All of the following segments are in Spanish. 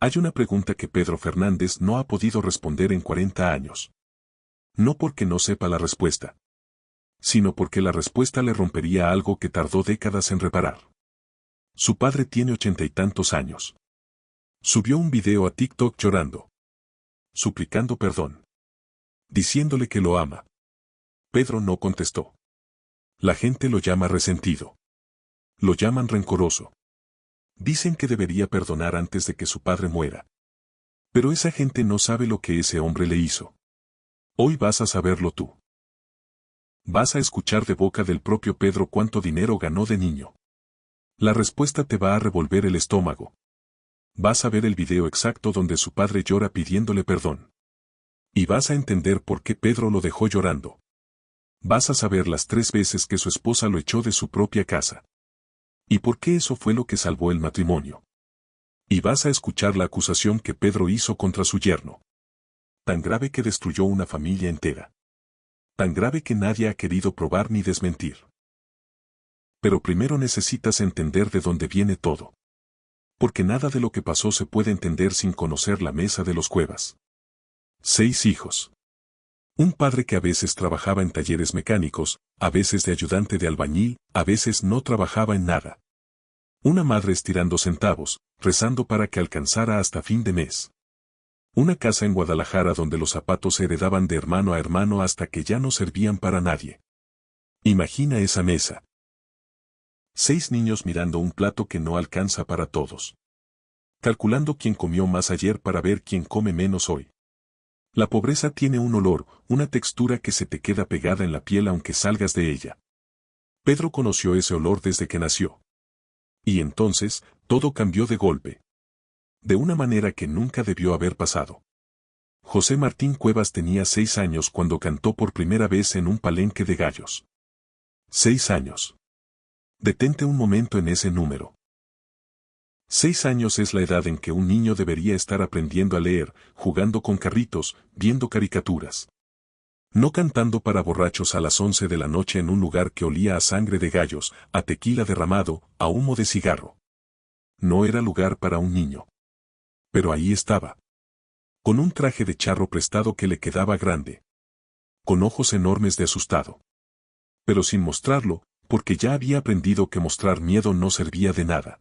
Hay una pregunta que Pedro Fernández no ha podido responder en 40 años. No porque no sepa la respuesta, sino porque la respuesta le rompería algo que tardó décadas en reparar. Su padre tiene 80 y tantos años. Subió un video a TikTok llorando, suplicando perdón, diciéndole que lo ama. Pedro no contestó. La gente lo llama resentido. Lo llaman rencoroso. Dicen que debería perdonar antes de que su padre muera. Pero esa gente no sabe lo que ese hombre le hizo. Hoy vas a saberlo tú. Vas a escuchar de boca del propio Pedro cuánto dinero ganó de niño. La respuesta te va a revolver el estómago. Vas a ver el video exacto donde su padre llora pidiéndole perdón. Y vas a entender por qué Pedro lo dejó llorando. Vas a saber las 3 veces que su esposa lo echó de su propia casa. ¿Y por qué eso fue lo que salvó el matrimonio? Y vas a escuchar la acusación que Pedro hizo contra su yerno. Tan grave que destruyó una familia entera. Tan grave que nadie ha querido probar ni desmentir. Pero primero necesitas entender de dónde viene todo. Porque nada de lo que pasó se puede entender sin conocer la mesa de los Cuevas. 6 hijos. Un padre que a veces trabajaba en talleres mecánicos, a veces de ayudante de albañil, a veces no trabajaba en nada. Una madre estirando centavos, rezando para que alcanzara hasta fin de mes. Una casa en Guadalajara donde los zapatos se heredaban de hermano a hermano hasta que ya no servían para nadie. Imagina esa mesa. 6 niños mirando un plato que no alcanza para todos. Calculando quién comió más ayer para ver quién come menos hoy. La pobreza tiene un olor, una textura que se te queda pegada en la piel aunque salgas de ella. Pedro conoció ese olor desde que nació. Y entonces, todo cambió de golpe. De una manera que nunca debió haber pasado. José Martín Cuevas tenía 6 años cuando cantó por primera vez en un palenque de gallos. 6 años. Detente un momento en ese número. 6 años es la edad en que un niño debería estar aprendiendo a leer, jugando con carritos, viendo caricaturas. No cantando para borrachos a las 11 de la noche en un lugar que olía a sangre de gallos, a tequila derramado, a humo de cigarro. No era lugar para un niño. Pero ahí estaba. Con un traje de charro prestado que le quedaba grande. Con ojos enormes de asustado. Pero sin mostrarlo, porque ya había aprendido que mostrar miedo no servía de nada.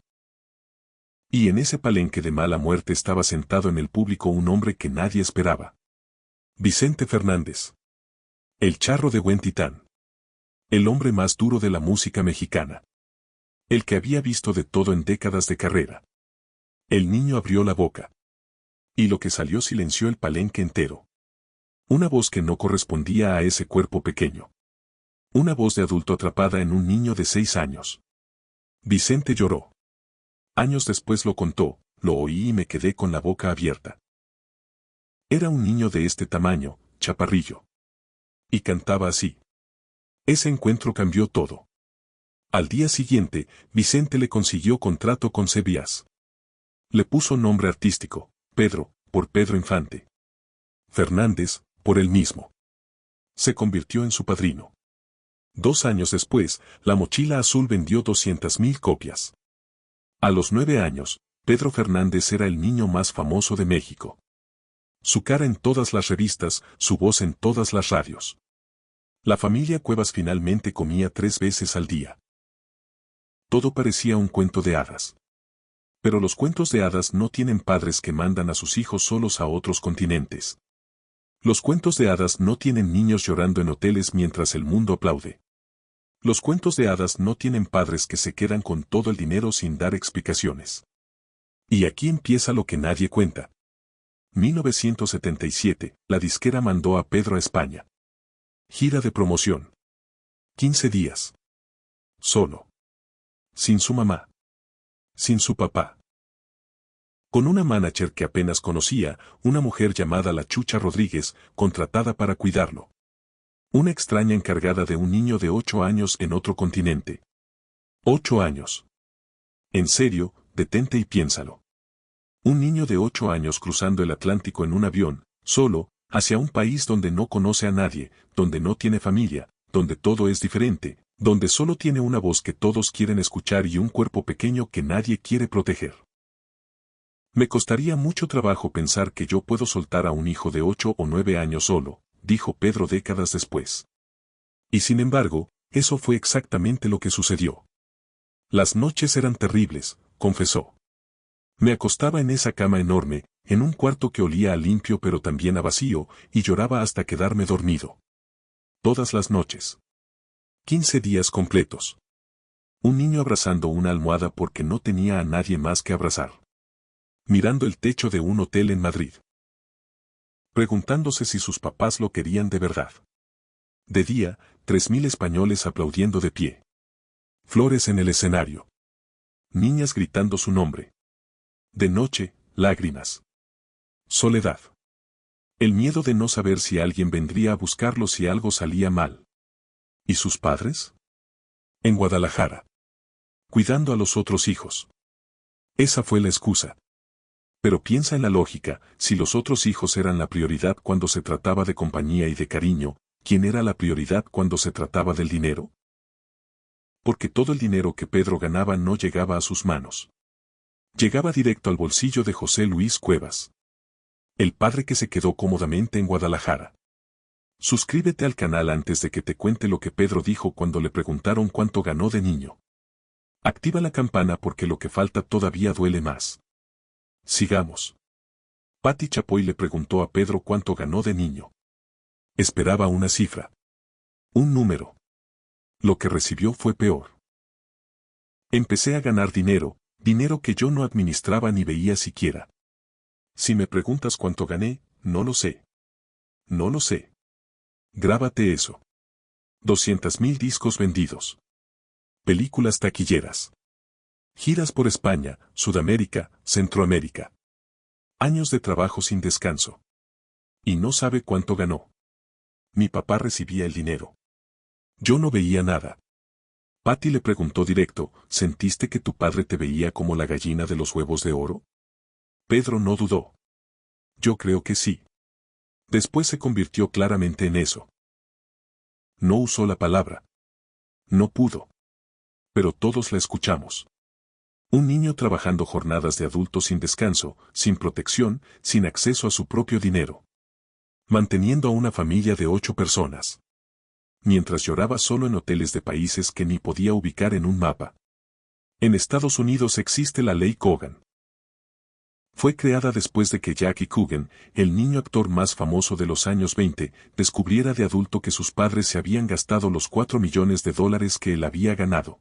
Y en ese palenque de mala muerte estaba sentado en el público un hombre que nadie esperaba. Vicente Fernández. El charro de Huentitán. El hombre más duro de la música mexicana. El que había visto de todo en décadas de carrera. El niño abrió la boca. Y lo que salió silenció el palenque entero. Una voz que no correspondía a ese cuerpo pequeño. Una voz de adulto atrapada en un niño de 6 años. Vicente lloró. Años después lo contó, lo oí y me quedé con la boca abierta. Era un niño de este tamaño, chaparrillo. Y cantaba así. Ese encuentro cambió todo. Al día siguiente, Vicente le consiguió contrato con CBS. Le puso nombre artístico, Pedro, por Pedro Infante. Fernández, por él mismo. Se convirtió en su padrino. 2 años después, La Mochila Azul vendió 200,000 copias. A los 9 años, Pedro Fernández era el niño más famoso de México. Su cara en todas las revistas, su voz en todas las radios. La familia Cuevas finalmente comía 3 veces al día. Todo parecía un cuento de hadas. Pero los cuentos de hadas no tienen padres que mandan a sus hijos solos a otros continentes. Los cuentos de hadas no tienen niños llorando en hoteles mientras el mundo aplaude. Los cuentos de hadas no tienen padres que se quedan con todo el dinero sin dar explicaciones. Y aquí empieza lo que nadie cuenta. 1977, la disquera mandó a Pedro a España. Gira de promoción. 15 días. Solo. Sin su mamá. Sin su papá. Con una manager que apenas conocía, una mujer llamada La Chucha Rodríguez, contratada para cuidarlo. Una extraña encargada de un niño de 8 años en otro continente. 8 años. En serio, detente y piénsalo. Un niño de 8 años cruzando el Atlántico en un avión, solo, hacia un país donde no conoce a nadie, donde no tiene familia, donde todo es diferente, donde solo tiene una voz que todos quieren escuchar y un cuerpo pequeño que nadie quiere proteger. Me costaría mucho trabajo pensar que yo puedo soltar a un hijo de 8 o 9 años solo, dijo Pedro décadas después. Y sin embargo, eso fue exactamente lo que sucedió. Las noches eran terribles, confesó. Me acostaba en esa cama enorme, en un cuarto que olía a limpio pero también a vacío, y lloraba hasta quedarme dormido. Todas las noches. 15 días completos. Un niño abrazando una almohada porque no tenía a nadie más que abrazar. Mirando el techo de un hotel en Madrid. Preguntándose si sus papás lo querían de verdad. De día, 3.000 españoles aplaudiendo de pie. Flores en el escenario. Niñas gritando su nombre. De noche, lágrimas. Soledad. El miedo de no saber si alguien vendría a buscarlo si algo salía mal. ¿Y sus padres? En Guadalajara. Cuidando a los otros hijos. Esa fue la excusa. Pero piensa en la lógica, si los otros hijos eran la prioridad cuando se trataba de compañía y de cariño, ¿quién era la prioridad cuando se trataba del dinero? Porque todo el dinero que Pedro ganaba no llegaba a sus manos. Llegaba directo al bolsillo de José Luis Cuevas. El padre que se quedó cómodamente en Guadalajara. Suscríbete al canal antes de que te cuente lo que Pedro dijo cuando le preguntaron cuánto ganó de niño. Activa la campana porque lo que falta todavía duele más. Sigamos. Patti Chapoy le preguntó a Pedro cuánto ganó de niño. Esperaba una cifra. Un número. Lo que recibió fue peor. Empecé a ganar dinero, dinero que yo no administraba ni veía siquiera. Si me preguntas cuánto gané, no lo sé. No lo sé. Grábate eso. 200.000 discos vendidos. Películas taquilleras. Giras por España, Sudamérica, Centroamérica. Años de trabajo sin descanso. Y no sabe cuánto ganó. Mi papá recibía el dinero. Yo no veía nada. Patti le preguntó directo, ¿sentiste que tu padre te veía como la gallina de los huevos de oro? Pedro no dudó. Yo creo que sí. Después se convirtió claramente en eso. No usó la palabra. No pudo. Pero todos la escuchamos. Un niño trabajando jornadas de adulto sin descanso, sin protección, sin acceso a su propio dinero. Manteniendo a una familia de 8 personas. Mientras lloraba solo en hoteles de países que ni podía ubicar en un mapa. En Estados Unidos existe la ley Coogan. Fue creada después de que Jackie Coogan, el niño actor más famoso de los años 20, descubriera de adulto que sus padres se habían gastado los $4 millones que él había ganado.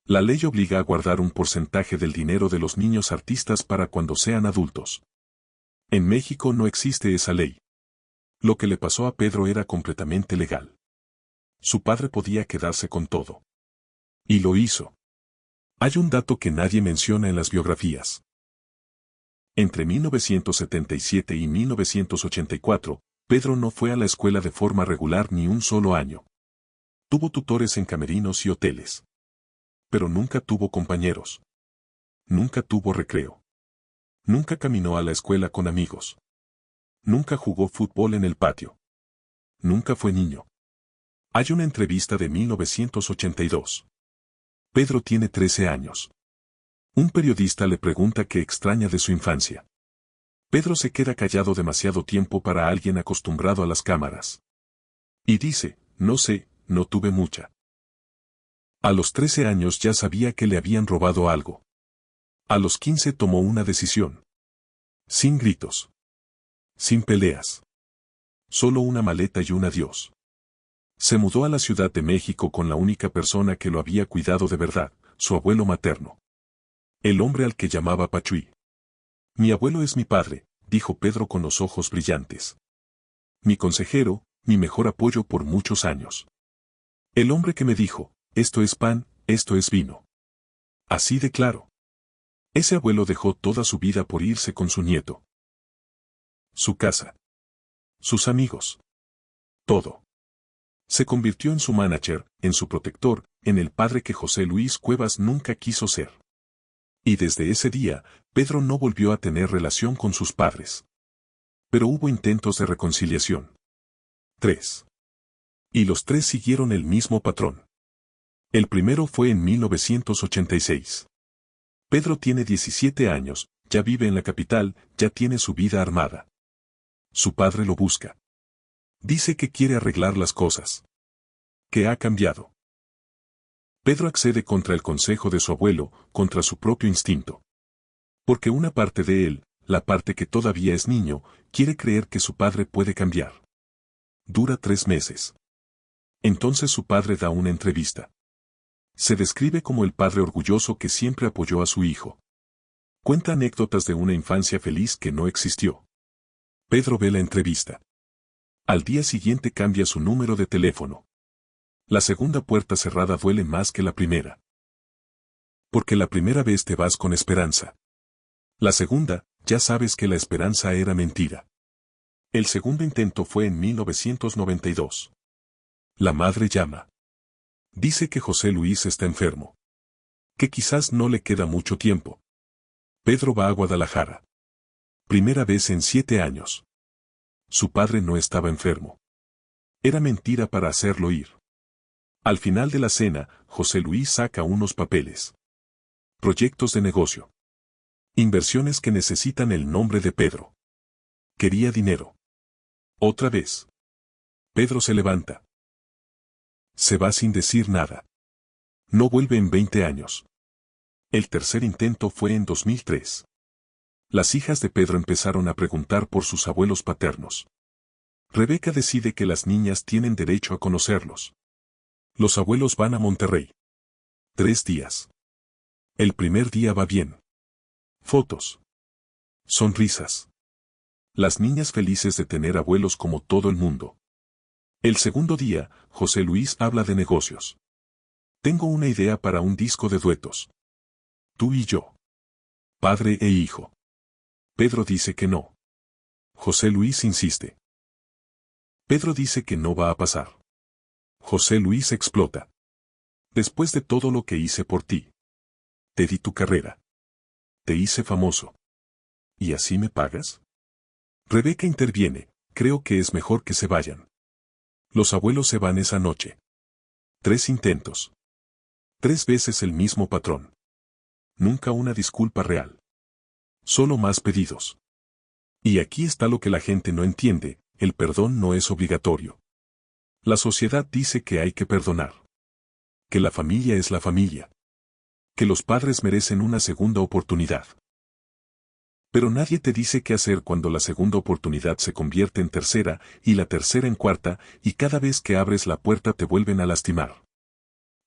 La ley obliga a guardar un porcentaje del dinero de los niños artistas para cuando sean adultos. En México no existe esa ley. Lo que le pasó a Pedro era completamente legal. Su padre podía quedarse con todo. Y lo hizo. Hay un dato que nadie menciona en las biografías. Entre 1977 y 1984, Pedro no fue a la escuela de forma regular ni un solo año. Tuvo tutores en camerinos y hoteles. Pero nunca tuvo compañeros. Nunca tuvo recreo. Nunca caminó a la escuela con amigos. Nunca jugó fútbol en el patio. Nunca fue niño. Hay una entrevista de 1982. Pedro tiene 13 años. Un periodista le pregunta qué extraña de su infancia. Pedro se queda callado demasiado tiempo para alguien acostumbrado a las cámaras. Y dice, no sé, no tuve mucha. A los 13 años ya sabía que le habían robado algo. A los 15 tomó una decisión. Sin gritos. Sin peleas. Solo una maleta y un adiós. Se mudó a la Ciudad de México con la única persona que lo había cuidado de verdad, su abuelo materno. El hombre al que llamaba Pachuí. Mi abuelo es mi padre, dijo Pedro con los ojos brillantes. Mi consejero, mi mejor apoyo por muchos años. El hombre que me dijo, esto es pan, esto es vino. Así de claro. Ese abuelo dejó toda su vida por irse con su nieto. Su casa. Sus amigos. Todo. Se convirtió en su manager, en su protector, en el padre que José Luis Cuevas nunca quiso ser. Y desde ese día, Pedro no volvió a tener relación con sus padres. Pero hubo intentos de reconciliación. 3. Y los 3 siguieron el mismo patrón. El primero fue en 1986. Pedro tiene 17 años, ya vive en la capital, ya tiene su vida armada. Su padre lo busca. Dice que quiere arreglar las cosas. Que ha cambiado. Pedro accede contra el consejo de su abuelo, contra su propio instinto. Porque una parte de él, la parte que todavía es niño, quiere creer que su padre puede cambiar. Dura 3 meses. Entonces su padre da una entrevista. Se describe como el padre orgulloso que siempre apoyó a su hijo. Cuenta anécdotas de una infancia feliz que no existió. Pedro ve la entrevista. Al día siguiente cambia su número de teléfono. La segunda puerta cerrada duele más que la primera. Porque la primera vez te vas con esperanza. La segunda, ya sabes que la esperanza era mentira. El segundo intento fue en 1992. La madre llama. Dice que José Luis está enfermo. Que quizás no le queda mucho tiempo. Pedro va a Guadalajara. Primera vez en 7 años. Su padre no estaba enfermo. Era mentira para hacerlo ir. Al final de la cena, José Luis saca unos papeles. Proyectos de negocio. Inversiones que necesitan el nombre de Pedro. Quería dinero. Otra vez. Pedro se levanta. Se va sin decir nada. No vuelve en 20 años. El tercer intento fue en 2003. Las hijas de Pedro empezaron a preguntar por sus abuelos paternos. Rebeca decide que las niñas tienen derecho a conocerlos. Los abuelos van a Monterrey. 3 días. El primer día va bien. Fotos. Sonrisas. Las niñas felices de tener abuelos como todo el mundo. El segundo día, José Luis habla de negocios. Tengo una idea para un disco de duetos. Tú y yo. Padre e hijo. Pedro dice que no. José Luis insiste. Pedro dice que no va a pasar. José Luis explota. Después de todo lo que hice por ti. Te di tu carrera. Te hice famoso. ¿Y así me pagas? Rebeca interviene, creo que es mejor que se vayan. Los abuelos se van esa noche. 3 intentos. 3 veces el mismo patrón. Nunca una disculpa real. Solo más pedidos. Y aquí está lo que la gente no entiende, el perdón no es obligatorio. La sociedad dice que hay que perdonar. Que la familia es la familia. Que los padres merecen una segunda oportunidad. Pero nadie te dice qué hacer cuando la segunda oportunidad se convierte en tercera, y la tercera en cuarta, y cada vez que abres la puerta te vuelven a lastimar.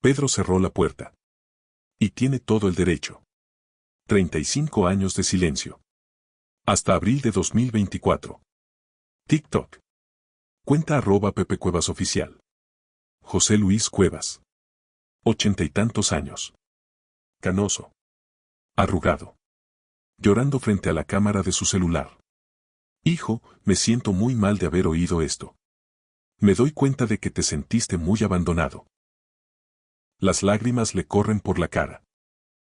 Pedro cerró la puerta. Y tiene todo el derecho. 35 años de silencio. Hasta abril de 2024. TikTok. Cuenta @Pepe Cuevas Oficial. José Luis Cuevas. 80 y tantos años. Canoso. Arrugado. Llorando frente a la cámara de su celular. Hijo, me siento muy mal de haber oído esto. Me doy cuenta de que te sentiste muy abandonado. Las lágrimas le corren por la cara.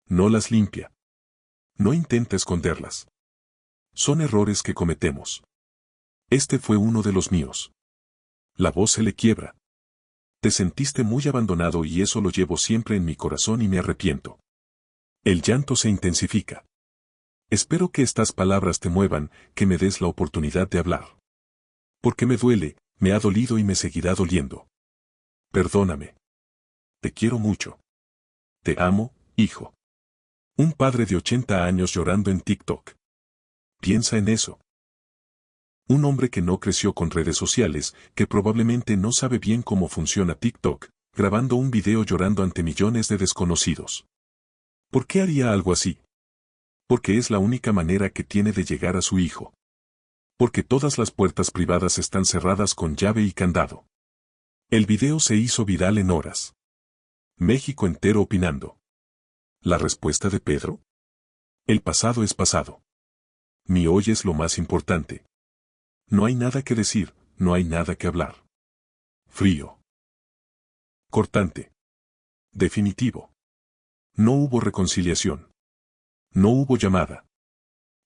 No las limpia. No intenta esconderlas. Son errores que cometemos. Este fue uno de los míos. La voz se le quiebra. Te sentiste muy abandonado y eso lo llevo siempre en mi corazón y me arrepiento. El llanto se intensifica. Espero que estas palabras te muevan, que me des la oportunidad de hablar. Porque me duele, me ha dolido y me seguirá doliendo. Perdóname. Te quiero mucho. Te amo, hijo. Un padre de 80 años llorando en TikTok. Piensa en eso. Un hombre que no creció con redes sociales, que probablemente no sabe bien cómo funciona TikTok, grabando un video llorando ante millones de desconocidos. ¿Por qué haría algo así? Porque es la única manera que tiene de llegar a su hijo. Porque todas las puertas privadas están cerradas con llave y candado. El video se hizo viral en horas. México entero opinando. ¿La respuesta de Pedro? El pasado es pasado. Mi hoy es lo más importante. No hay nada que decir, no hay nada que hablar. Frío. Cortante. Definitivo. No hubo reconciliación. No hubo llamada.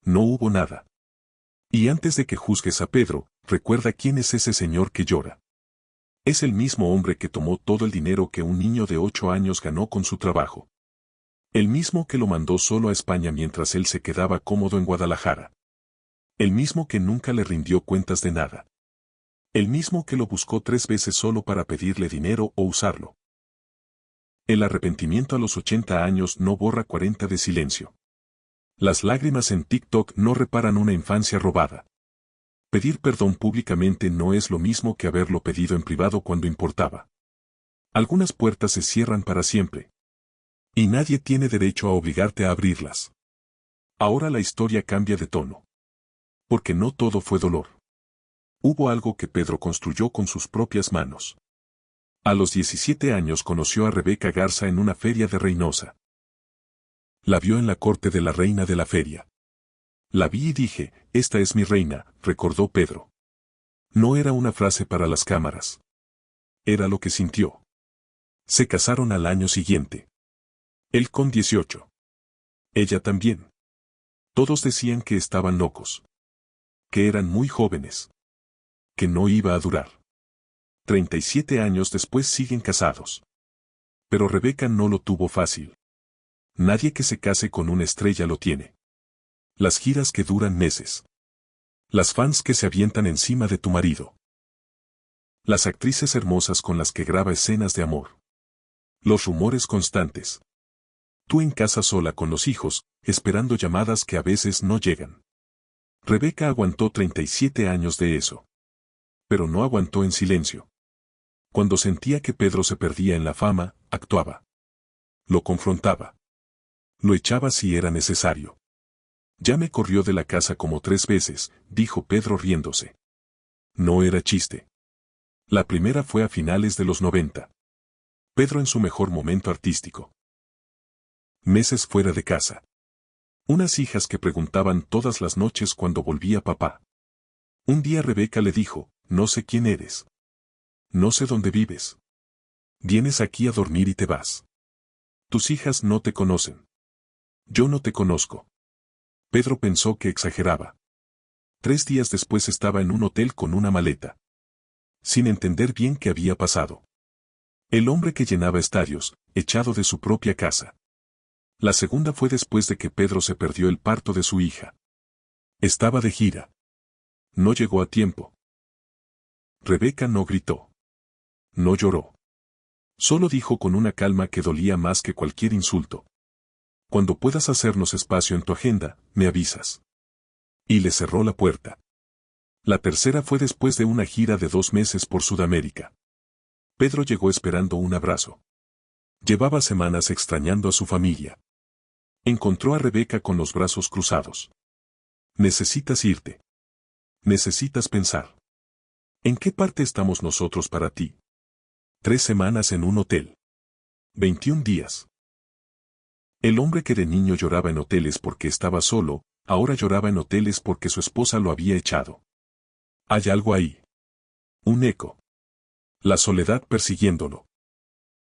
No hubo nada. Y antes de que juzgues a Pedro, recuerda quién es ese señor que llora. Es el mismo hombre que tomó todo el dinero que un niño de 8 años ganó con su trabajo. El mismo que lo mandó solo a España mientras él se quedaba cómodo en Guadalajara. El mismo que nunca le rindió cuentas de nada. El mismo que lo buscó 3 veces solo para pedirle dinero o usarlo. El arrepentimiento a los 80 años no borra 40 de silencio. Las lágrimas en TikTok no reparan una infancia robada. Pedir perdón públicamente no es lo mismo que haberlo pedido en privado cuando importaba. Algunas puertas se cierran para siempre. Y nadie tiene derecho a obligarte a abrirlas. Ahora la historia cambia de tono. Porque no todo fue dolor. Hubo algo que Pedro construyó con sus propias manos. A los 17 años conoció a Rebeca Garza en una feria de Reynosa. La vio en la corte de la reina de la feria. La vi y dije, esta es mi reina, recordó Pedro. No era una frase para las cámaras. Era lo que sintió. Se casaron al año siguiente. Él con 18. Ella también. Todos decían que estaban locos. Que eran muy jóvenes. Que no iba a durar. 37 años después siguen casados. Pero Rebeca no lo tuvo fácil. Nadie que se case con una estrella lo tiene. Las giras que duran meses. Las fans que se avientan encima de tu marido. Las actrices hermosas con las que graba escenas de amor. Los rumores constantes. Tú en casa sola con los hijos, esperando llamadas que a veces no llegan. Rebeca aguantó 37 años de eso. Pero no aguantó en silencio. Cuando sentía que Pedro se perdía en la fama, actuaba. Lo confrontaba. Lo echaba si era necesario. Ya me corrió de la casa como 3 veces, dijo Pedro riéndose. No era chiste. La primera fue a finales de los 90. Pedro en su mejor momento artístico. Meses fuera de casa. Unas hijas que preguntaban todas las noches cuando volvía papá. Un día Rebeca le dijo, no sé quién eres. No sé dónde vives. Vienes aquí a dormir y te vas. Tus hijas no te conocen. Yo no te conozco. Pedro pensó que exageraba. 3 días después estaba en un hotel con una maleta. Sin entender bien qué había pasado. El hombre que llenaba estadios, echado de su propia casa. La segunda fue después de que Pedro se perdió el parto de su hija. Estaba de gira. No llegó a tiempo. Rebeca no gritó. No lloró. Solo dijo con una calma que dolía más que cualquier insulto. Cuando puedas hacernos espacio en tu agenda, me avisas. Y le cerró la puerta. La tercera fue después de una gira de 2 meses por Sudamérica. Pedro llegó esperando un abrazo. Llevaba semanas extrañando a su familia. Encontró a Rebeca con los brazos cruzados. Necesitas irte. Necesitas pensar. ¿En qué parte estamos nosotros para ti? 3 semanas en un hotel. 21 días. El hombre que de niño lloraba en hoteles porque estaba solo, ahora lloraba en hoteles porque su esposa lo había echado. Hay algo ahí. Un eco. La soledad persiguiéndolo.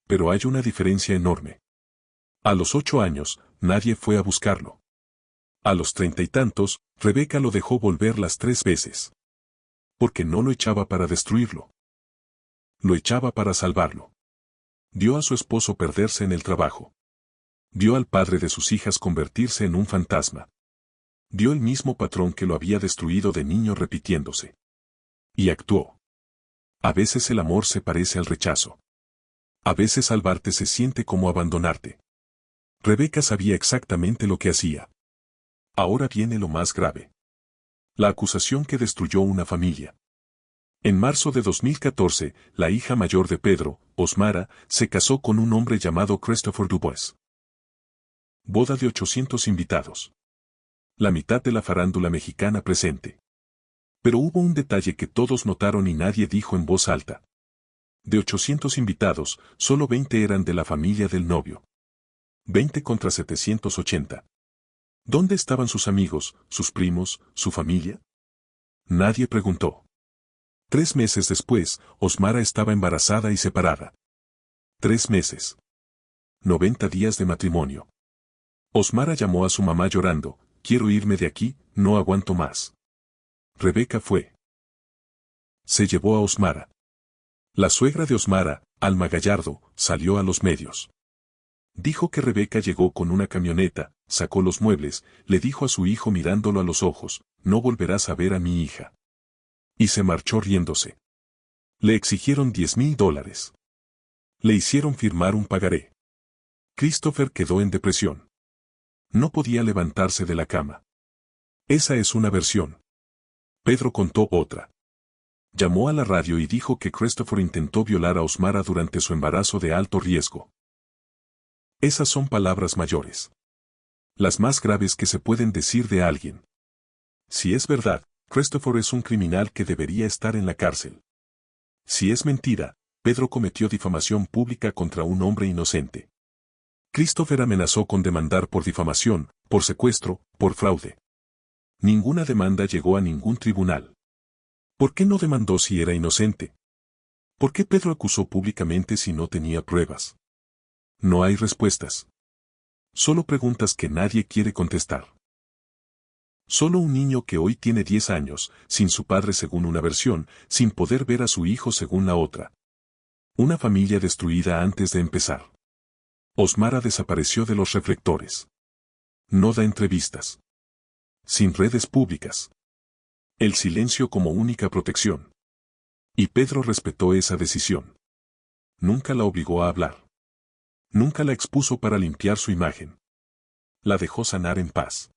Pero hay una diferencia enorme. A los 8 años, nadie fue a buscarlo. A los 30 y tantos, Rebeca lo dejó volver las 3 veces. Porque no lo echaba para destruirlo. Lo echaba para salvarlo. Vio a su esposo perderse en el trabajo. Vio al padre de sus hijas convertirse en un fantasma. Vio el mismo patrón que lo había destruido de niño repitiéndose. Y actuó. A veces el amor se parece al rechazo. A veces salvarte se siente como abandonarte. Rebeca sabía exactamente lo que hacía. Ahora viene lo más grave. La acusación que destruyó una familia. En marzo de 2014, la hija mayor de Pedro, Osmara, se casó con un hombre llamado Christopher Dubois. Boda de 800 invitados. La mitad de la farándula mexicana presente. Pero hubo un detalle que todos notaron y nadie dijo en voz alta. De 800 invitados, solo 20 eran de la familia del novio. 20 contra 780. ¿Dónde estaban sus amigos, sus primos, su familia? Nadie preguntó. 3 meses después, Osmara estaba embarazada y separada. 3 meses. 90 días de matrimonio. Osmara llamó a su mamá llorando, quiero irme de aquí, no aguanto más. Rebeca fue. Se llevó a Osmara. La suegra de Osmara, Alma Gallardo, salió a los medios. Dijo que Rebeca llegó con una camioneta, sacó los muebles, le dijo a su hijo mirándolo a los ojos, no volverás a ver a mi hija. Y se marchó riéndose. Le exigieron $10,000. Le hicieron firmar un pagaré. Christopher quedó en depresión. No podía levantarse de la cama. Esa es una versión. Pedro contó otra. Llamó a la radio y dijo que Christopher intentó violar a Osmara durante su embarazo de alto riesgo. Esas son palabras mayores. Las más graves que se pueden decir de alguien. Si es verdad, Christopher es un criminal que debería estar en la cárcel. Si es mentira, Pedro cometió difamación pública contra un hombre inocente. Christopher amenazó con demandar por difamación, por secuestro, por fraude. Ninguna demanda llegó a ningún tribunal. ¿Por qué no demandó si era inocente? ¿Por qué Pedro acusó públicamente si no tenía pruebas? No hay respuestas. Solo preguntas que nadie quiere contestar. Solo un niño que hoy tiene 10 años, sin su padre según una versión, sin poder ver a su hijo según la otra. Una familia destruida antes de empezar. Osmara desapareció de los reflectores. No da entrevistas. Sin redes públicas. El silencio como única protección. Y Pedro respetó esa decisión. Nunca la obligó a hablar. Nunca la expuso para limpiar su imagen. La dejó sanar en paz.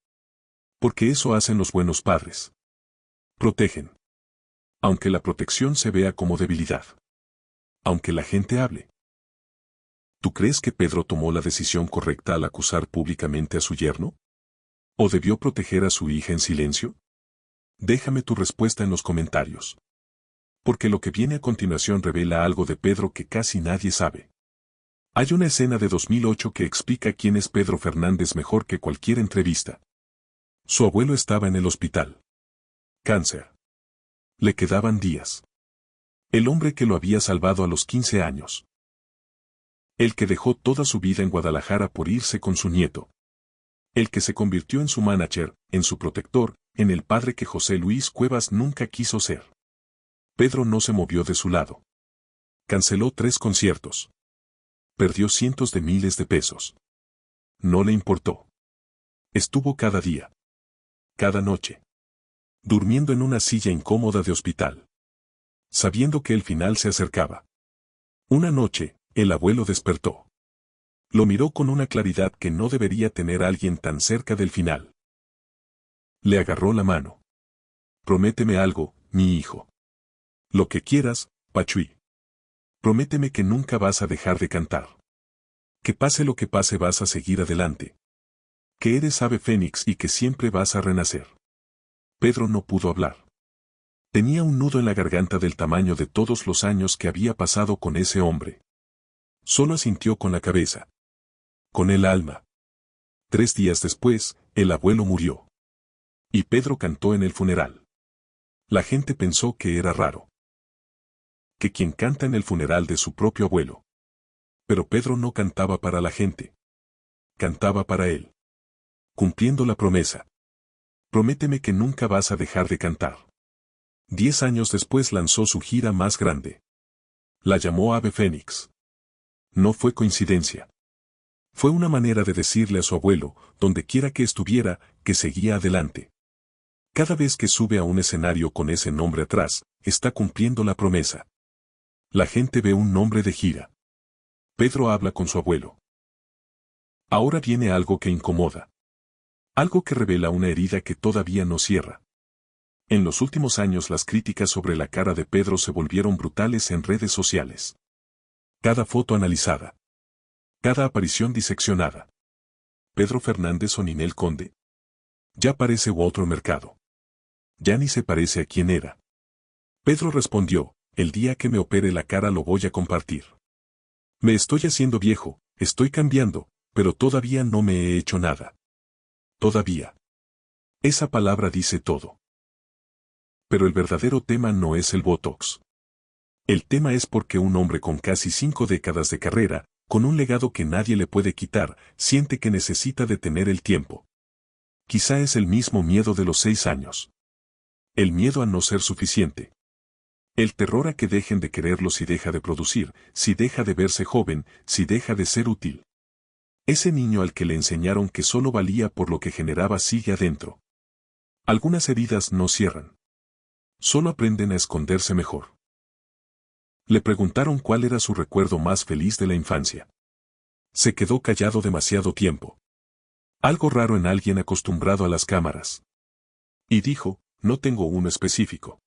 Porque eso hacen los buenos padres. Protegen. Aunque la protección se vea como debilidad. Aunque la gente hable. ¿Tú crees que Pedro tomó la decisión correcta al acusar públicamente a su yerno? ¿O debió proteger a su hija en silencio? Déjame tu respuesta en los comentarios. Porque lo que viene a continuación revela algo de Pedro que casi nadie sabe. Hay una escena de 2008 que explica quién es Pedro Fernández mejor que cualquier entrevista. Su abuelo estaba en el hospital. Cáncer. Le quedaban días. El hombre que lo había salvado a los 15 años. El que dejó toda su vida en Guadalajara por irse con su nieto. El que se convirtió en su manager, en su protector, en el padre que José Luis Cuevas nunca quiso ser. Pedro no se movió de su lado. Canceló 3 conciertos. Perdió cientos de miles de pesos. No le importó. Estuvo cada día. Cada noche. Durmiendo en una silla incómoda de hospital. Sabiendo que el final se acercaba. Una noche, el abuelo despertó. Lo miró con una claridad que no debería tener alguien tan cerca del final. Le agarró la mano. Prométeme algo, mi hijo. Lo que quieras, Pachuí. Prométeme que nunca vas a dejar de cantar. Que pase lo que pase vas a seguir adelante. Que eres ave fénix y que siempre vas a renacer. Pedro no pudo hablar. Tenía un nudo en la garganta del tamaño de todos los años que había pasado con ese hombre. Solo asintió con la cabeza. Con el alma. 3 días después, el abuelo murió. Y Pedro cantó en el funeral. La gente pensó que era raro. Que quien canta en el funeral de su propio abuelo. Pero Pedro no cantaba para la gente. Cantaba para él. Cumpliendo la promesa. Prométeme que nunca vas a dejar de cantar. 10 años después lanzó su gira más grande. La llamó Ave Fénix. No fue coincidencia. Fue una manera de decirle a su abuelo, donde quiera que estuviera, que seguía adelante. Cada vez que sube a un escenario con ese nombre atrás, está cumpliendo la promesa. La gente ve un nombre de gira. Pedro habla con su abuelo. Ahora viene algo que incomoda. Algo que revela una herida que todavía no cierra. En los últimos años las críticas sobre la cara de Pedro se volvieron brutales en redes sociales. Cada foto analizada. Cada aparición diseccionada. ¿Pedro Fernández o Ninel Conde? Ya parece otro mercado. Ya ni se parece a quién era. Pedro respondió, el día que me opere la cara lo voy a compartir. Me estoy haciendo viejo, estoy cambiando, pero todavía no me he hecho nada. Todavía. Esa palabra dice todo. Pero el verdadero tema no es el Botox. El tema es porque un hombre con casi 5 décadas de carrera, con un legado que nadie le puede quitar, siente que necesita detener el tiempo. Quizá es el mismo miedo de los 6 años. El miedo a no ser suficiente. El terror a que dejen de quererlo si deja de producir, si deja de verse joven, si deja de ser útil. Ese niño al que le enseñaron que solo valía por lo que generaba sigue adentro. Algunas heridas no cierran. Solo aprenden a esconderse mejor. Le preguntaron cuál era su recuerdo más feliz de la infancia. Se quedó callado demasiado tiempo. Algo raro en alguien acostumbrado a las cámaras. Y dijo, no tengo uno específico.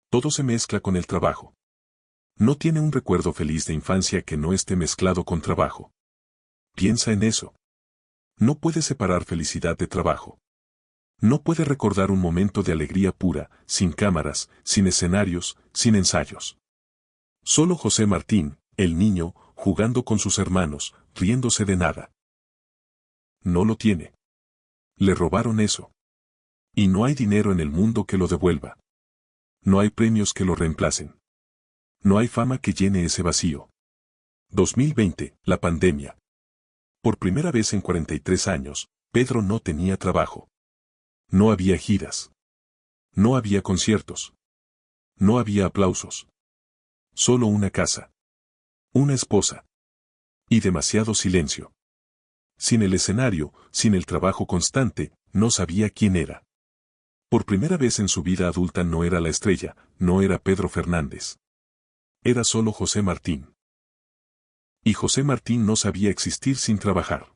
Todo se mezcla con el trabajo. No tiene un recuerdo feliz de infancia que no esté mezclado con trabajo. Piensa en eso. No puede separar felicidad de trabajo. No puede recordar un momento de alegría pura, sin cámaras, sin escenarios, sin ensayos. Solo José Martín, el niño, jugando con sus hermanos, riéndose de nada. No lo tiene. Le robaron eso. Y no hay dinero en el mundo que lo devuelva. No hay premios que lo reemplacen. No hay fama que llene ese vacío. 2020, la pandemia. Por primera vez en 43 años, Pedro no tenía trabajo. No había giras. No había conciertos. No había aplausos. Solo una casa. Una esposa. Y demasiado silencio. Sin el escenario, sin el trabajo constante, no sabía quién era. Por primera vez en su vida adulta no era la estrella, no era Pedro Fernández. Era solo José Martín. Y José Martín no sabía existir sin trabajar.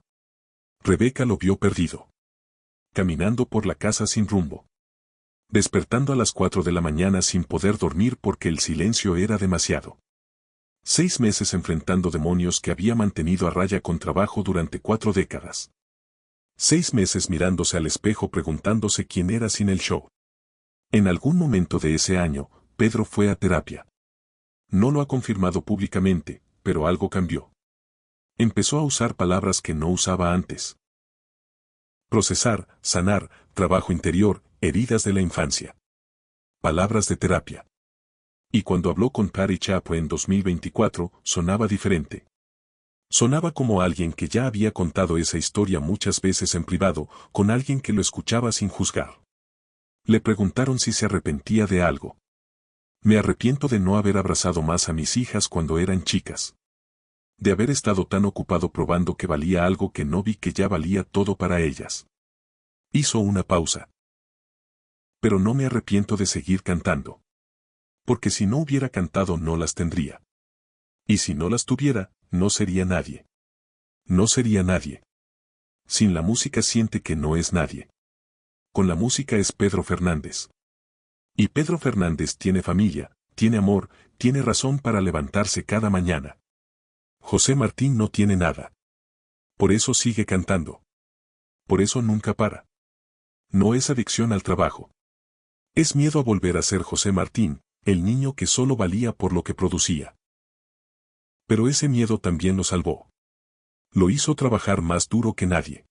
Rebeca lo vio perdido. Caminando por la casa sin rumbo. Despertando a las 4 de la mañana sin poder dormir porque el silencio era demasiado. 6 meses enfrentando demonios que había mantenido a raya con trabajo durante 4 décadas. 6 meses mirándose al espejo preguntándose quién era sin el show. En algún momento de ese año, Pedro fue a terapia. No lo ha confirmado públicamente, pero algo cambió. Empezó a usar palabras que no usaba antes. Procesar, sanar, trabajo interior, heridas de la infancia. Palabras de terapia. Y cuando habló con Patti Chapoy en 2024, sonaba diferente. Sonaba como alguien que ya había contado esa historia muchas veces en privado, con alguien que lo escuchaba sin juzgar. Le preguntaron si se arrepentía de algo. Me arrepiento de no haber abrazado más a mis hijas cuando eran chicas. De haber estado tan ocupado probando que valía algo que no vi que ya valía todo para ellas. Hizo una pausa. Pero no me arrepiento de seguir cantando. Porque si no hubiera cantado no las tendría. Y si no las tuviera, no sería nadie. No sería nadie. Sin la música siente que no es nadie. Con la música es Pedro Fernández. Y Pedro Fernández tiene familia, tiene amor, tiene razón para levantarse cada mañana. José Martín no tiene nada. Por eso sigue cantando. Por eso nunca para. No es adicción al trabajo. Es miedo a volver a ser José Martín, el niño que solo valía por lo que producía. Pero ese miedo también lo salvó. Lo hizo trabajar más duro que nadie.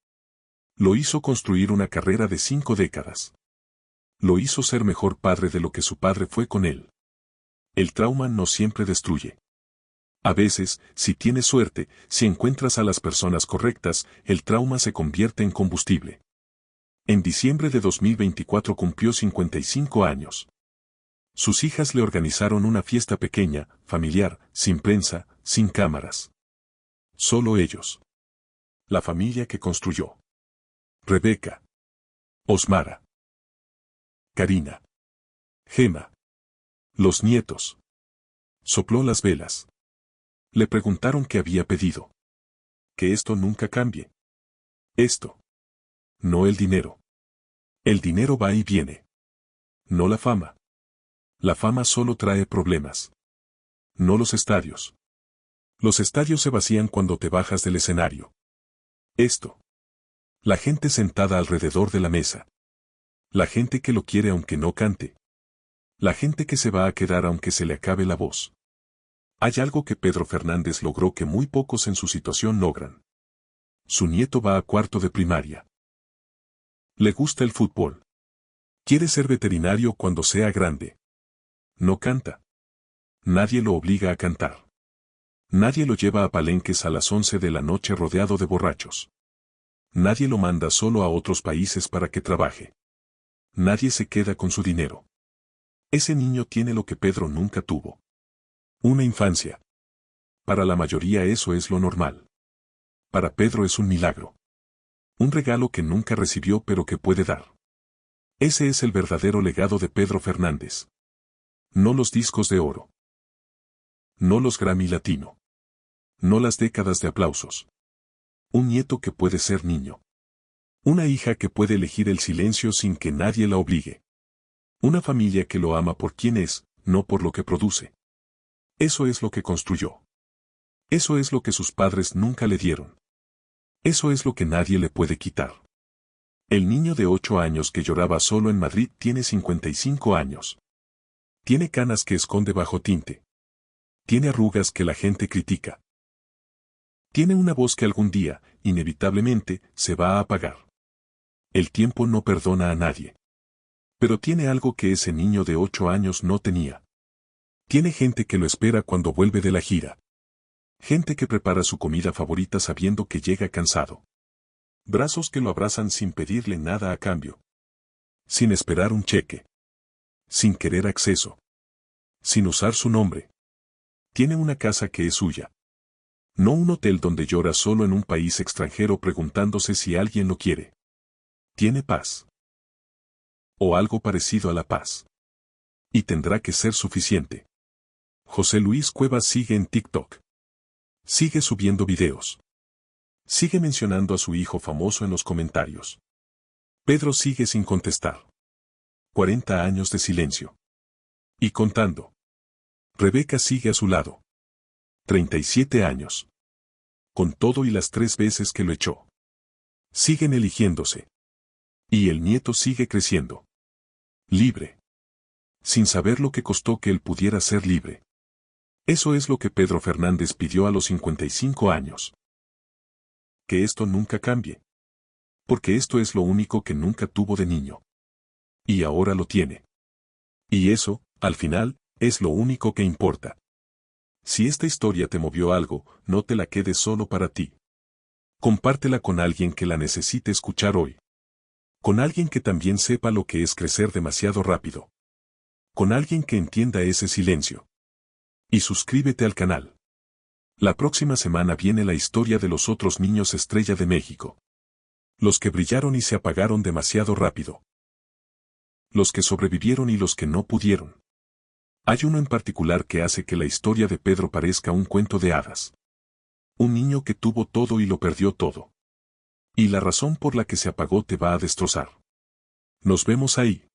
Lo hizo construir una carrera de 5 décadas. Lo hizo ser mejor padre de lo que su padre fue con él. El trauma no siempre destruye. A veces, si tienes suerte, si encuentras a las personas correctas, el trauma se convierte en combustible. En diciembre de 2024 cumplió 55 años. Sus hijas le organizaron una fiesta pequeña, familiar, sin prensa, sin cámaras. Solo ellos. La familia que construyó. Rebeca. Osmara. Karina. Gema. Los nietos. Sopló las velas. Le preguntaron qué había pedido. Que esto nunca cambie. Esto. No el dinero. El dinero va y viene. No la fama. La fama solo trae problemas. No los estadios. Los estadios se vacían cuando te bajas del escenario. Esto. La gente sentada alrededor de la mesa. La gente que lo quiere aunque no cante. La gente que se va a quedar aunque se le acabe la voz. Hay algo que Pedro Fernández logró que muy pocos en su situación logran. Su nieto va a 4º de primaria. Le gusta el fútbol. Quiere ser veterinario cuando sea grande. No canta. Nadie lo obliga a cantar. Nadie lo lleva a palenques a las 11 de la noche rodeado de borrachos. Nadie lo manda solo a otros países para que trabaje. Nadie se queda con su dinero. Ese niño tiene lo que Pedro nunca tuvo. Una infancia. Para la mayoría eso es lo normal. Para Pedro es un milagro. Un regalo que nunca recibió pero que puede dar. Ese es el verdadero legado de Pedro Fernández. No los discos de oro. No los Grammy Latino. No las décadas de aplausos. Un nieto que puede ser niño. Una hija que puede elegir el silencio sin que nadie la obligue. Una familia que lo ama por quien es, no por lo que produce. Eso es lo que construyó. Eso es lo que sus padres nunca le dieron. Eso es lo que nadie le puede quitar. El niño de 8 años que lloraba solo en Madrid tiene 55 años. Tiene canas que esconde bajo tinte. Tiene arrugas que la gente critica. Tiene una voz que algún día, inevitablemente, se va a apagar. El tiempo no perdona a nadie. Pero tiene algo que ese niño de 8 años no tenía. Tiene gente que lo espera cuando vuelve de la gira. Gente que prepara su comida favorita sabiendo que llega cansado. Brazos que lo abrazan sin pedirle nada a cambio. Sin esperar un cheque. Sin querer acceso. Sin usar su nombre. Tiene una casa que es suya. No un hotel donde llora solo en un país extranjero preguntándose si alguien lo quiere. Tiene paz. O algo parecido a la paz. Y tendrá que ser suficiente. José Luis Cuevas sigue en TikTok. Sigue subiendo videos. Sigue mencionando a su hijo famoso en los comentarios. Pedro sigue sin contestar. 40 años de silencio. Y contando. Rebeca sigue a su lado. 37 años. Con todo y las 3 veces que lo echó. Siguen eligiéndose. Y el nieto sigue creciendo. Libre. Sin saber lo que costó que él pudiera ser libre. Eso es lo que Pedro Fernández pidió a los 55 años. Que esto nunca cambie. Porque esto es lo único que nunca tuvo de niño. Y ahora lo tiene. Y eso, al final, es lo único que importa. Si esta historia te movió algo, no te la quedes solo para ti. Compártela con alguien que la necesite escuchar hoy. Con alguien que también sepa lo que es crecer demasiado rápido. Con alguien que entienda ese silencio. Y suscríbete al canal. La próxima semana viene la historia de los otros niños estrella de México. Los que brillaron y se apagaron demasiado rápido. Los que sobrevivieron y los que no pudieron. Hay uno en particular que hace que la historia de Pedro parezca un cuento de hadas. Un niño que tuvo todo y lo perdió todo. Y la razón por la que se apagó te va a destrozar. Nos vemos ahí.